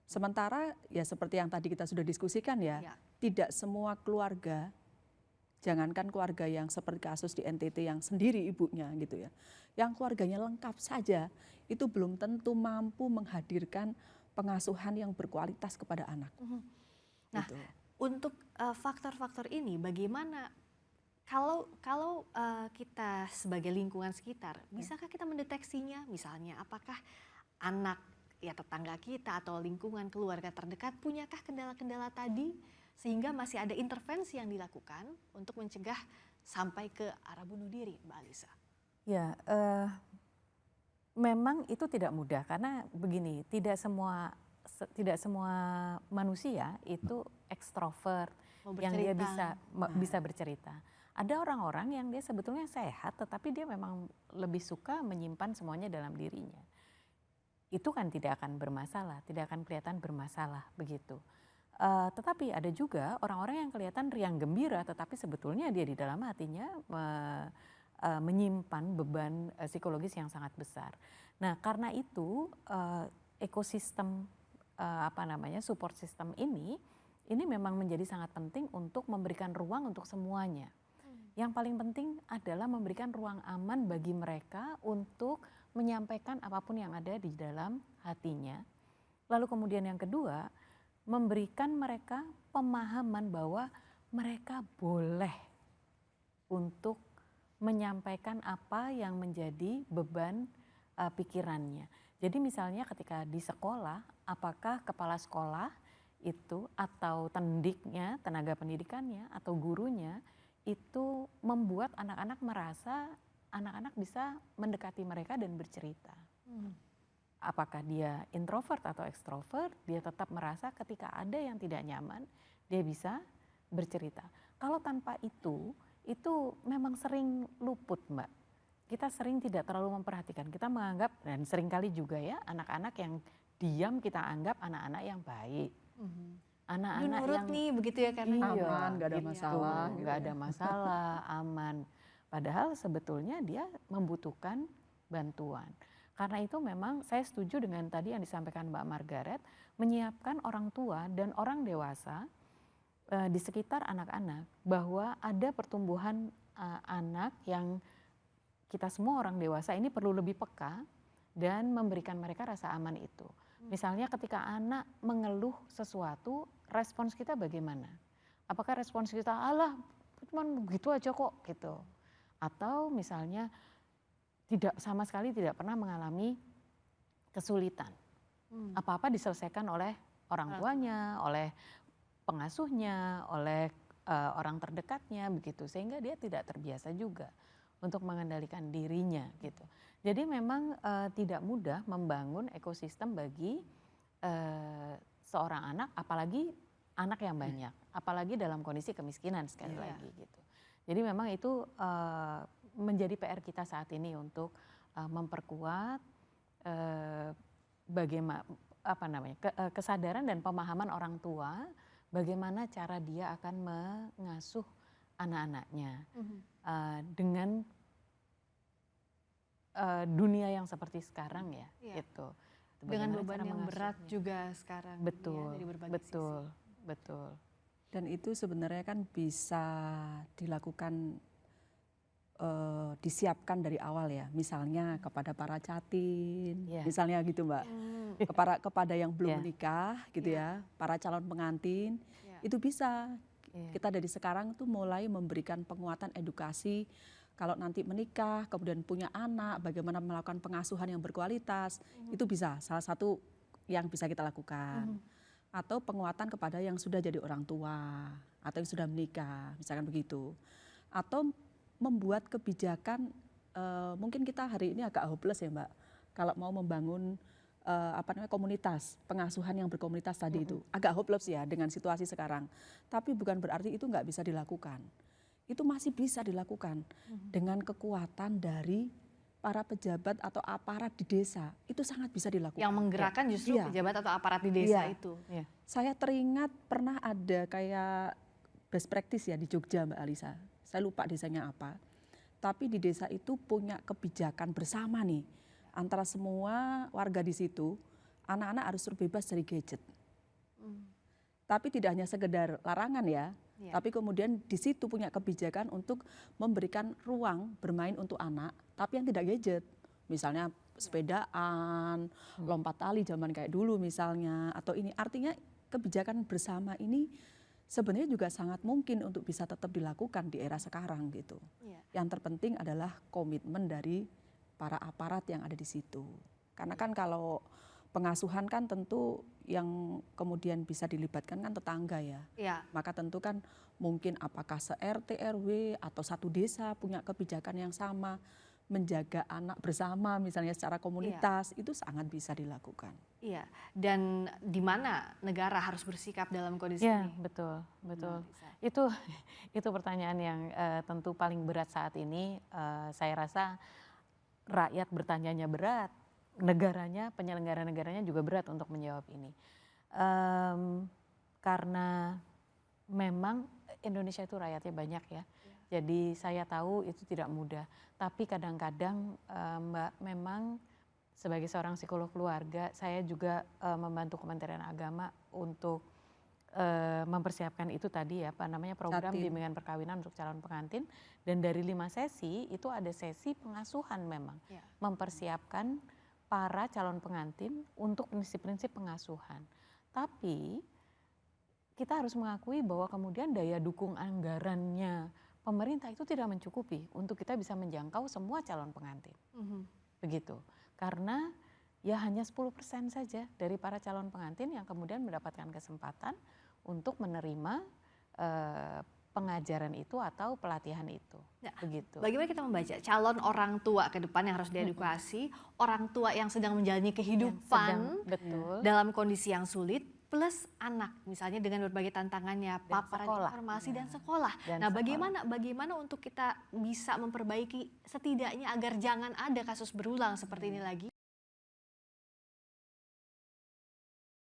Sementara ya seperti yang tadi kita sudah diskusikan ya, tidak semua keluarga, jangankan keluarga yang seperti kasus di NTT yang sendiri ibunya gitu ya, yang keluarganya lengkap saja, itu belum tentu mampu menghadirkan pengasuhan yang berkualitas kepada anak. Nah, gitu. Untuk faktor-faktor ini bagaimana kalau kita sebagai lingkungan sekitar, bisakah kita mendeteksinya? Misalnya apakah anak ya tetangga kita atau lingkungan keluarga terdekat punyakah kendala-kendala tadi sehingga masih ada intervensi yang dilakukan untuk mencegah sampai ke arah bunuh diri, Mbak Alisa? Ya, memang itu tidak mudah karena begini, tidak semua manusia itu ekstrovert yang dia bisa bercerita. Ada orang-orang yang dia sebetulnya sehat tetapi dia memang lebih suka menyimpan semuanya dalam dirinya. Itu kan tidak akan bermasalah, tidak akan kelihatan bermasalah begitu. Tetapi ada juga orang-orang yang kelihatan riang gembira tetapi sebetulnya dia di dalam hatinya menyimpan beban psikologis yang sangat besar. Nah, karena itu ekosistem support system ini memang menjadi sangat penting untuk memberikan ruang untuk semuanya. Yang paling penting adalah memberikan ruang aman bagi mereka untuk menyampaikan apapun yang ada di dalam hatinya. Lalu kemudian yang kedua, memberikan mereka pemahaman bahwa mereka boleh untuk menyampaikan apa yang menjadi beban pikirannya. Jadi misalnya ketika di sekolah, apakah kepala sekolah itu atau tendiknya, tenaga pendidikannya atau gurunya itu membuat anak-anak merasa anak-anak bisa mendekati mereka dan bercerita. Apakah dia introvert atau ekstrovert, dia tetap merasa ketika ada yang tidak nyaman, dia bisa bercerita. Kalau tanpa itu memang sering luput, Mbak. Kita sering tidak terlalu memperhatikan, kita menganggap, dan seringkali juga ya, anak-anak yang diam kita anggap anak-anak yang baik. Anak-anak yang nih begitu ya karena aman, nggak ada masalah, nggak ada masalah, aman. Padahal sebetulnya dia membutuhkan bantuan. Karena itu memang saya setuju dengan tadi yang disampaikan Mbak Margaret, menyiapkan orang tua dan orang dewasa di sekitar anak-anak bahwa ada pertumbuhan anak yang kita semua orang dewasa ini perlu lebih peka dan memberikan mereka rasa aman itu. Misalnya ketika anak mengeluh sesuatu, respons kita bagaimana? Apakah respons kita, alah cuman begitu aja kok gitu. Atau misalnya sama sekali tidak pernah mengalami kesulitan. Apa-apa diselesaikan oleh orang tuanya, oleh pengasuhnya, oleh orang terdekatnya begitu. Sehingga dia tidak terbiasa juga untuk mengendalikan dirinya gitu. Jadi memang tidak mudah membangun ekosistem bagi seorang anak, apalagi anak yang banyak, apalagi dalam kondisi kemiskinan sekali lagi gitu. Jadi memang itu menjadi PR kita saat ini untuk memperkuat kesadaran dan pemahaman orang tua bagaimana cara dia akan mengasuh anak-anaknya dengan dunia yang seperti sekarang ya, gitu. Dengan beban yang berat juga sekarang. Betul, ya, dari berbagai sisi. betul. Dan itu sebenarnya kan bisa dilakukan, disiapkan dari awal ya. Misalnya kepada para catin, misalnya gitu Mbak. Kepada yang belum menikah gitu ya, para calon pengantin, itu bisa. Kita dari sekarang tuh mulai memberikan penguatan edukasi. Kalau nanti menikah, kemudian punya anak, bagaimana melakukan pengasuhan yang berkualitas, itu bisa, salah satu yang bisa kita lakukan. Atau penguatan kepada yang sudah jadi orang tua, atau yang sudah menikah, misalkan begitu. Atau membuat kebijakan, mungkin kita hari ini agak hopeless ya Mbak, kalau mau membangun komunitas, pengasuhan yang berkomunitas tadi itu. Agak hopeless ya dengan situasi sekarang. Tapi bukan berarti itu nggak bisa dilakukan. Itu masih bisa dilakukan dengan kekuatan dari para pejabat atau aparat di desa. Itu sangat bisa dilakukan. Yang menggerakkan justru pejabat atau aparat di desa itu. Saya teringat pernah ada kayak best practice ya di Jogja Mbak Alisa. Saya lupa desanya apa. Tapi di desa itu punya kebijakan bersama nih. Antara semua warga di situ, anak-anak harus terbebas dari gadget. Tapi tidak hanya sekedar larangan ya, tapi kemudian di situ punya kebijakan untuk memberikan ruang bermain untuk anak, tapi yang tidak gadget. Misalnya sepedaan, lompat tali zaman kayak dulu misalnya, atau ini. Artinya kebijakan bersama ini sebenarnya juga sangat mungkin untuk bisa tetap dilakukan di era sekarang gitu. Yang terpenting adalah komitmen dari para aparat yang ada di situ. Karena kan kalau pengasuhan kan tentu yang kemudian bisa dilibatkan kan tetangga ya. Maka tentu kan mungkin apakah se-RT RW atau satu desa punya kebijakan yang sama, menjaga anak bersama misalnya secara komunitas, itu sangat bisa dilakukan. Iya, dan di mana negara harus bersikap dalam kondisi ini? Betul. Itu pertanyaan yang tentu paling berat saat ini. Saya rasa rakyat bertanyanya berat, negaranya, penyelenggara negaranya juga berat untuk menjawab ini. Karena memang Indonesia itu rakyatnya banyak ya. Jadi saya tahu itu tidak mudah. Tapi kadang-kadang Mbak, memang sebagai seorang psikolog keluarga, saya juga membantu Kementerian Agama untuk mempersiapkan itu tadi ya, program bimbingan perkawinan untuk calon pengantin. Dan dari 5 sesi itu ada sesi pengasuhan memang, mempersiapkan para calon pengantin untuk prinsip-prinsip pengasuhan. Tapi kita harus mengakui bahwa kemudian daya dukung anggarannya pemerintah itu tidak mencukupi untuk kita bisa menjangkau semua calon pengantin. Begitu. Karena ya hanya 10% saja dari para calon pengantin yang kemudian mendapatkan kesempatan untuk menerima pengajaran itu atau pelatihan itu. Begitu. Bagaimana kita membaca calon orang tua ke depan yang harus diedukasi, orang tua yang sedang menjalani kehidupan dalam kondisi yang sulit, plus anak misalnya dengan berbagai tantangannya, paparan informasi dan sekolah. Nah, bagaimana untuk kita bisa memperbaiki setidaknya agar jangan ada kasus berulang seperti ini lagi?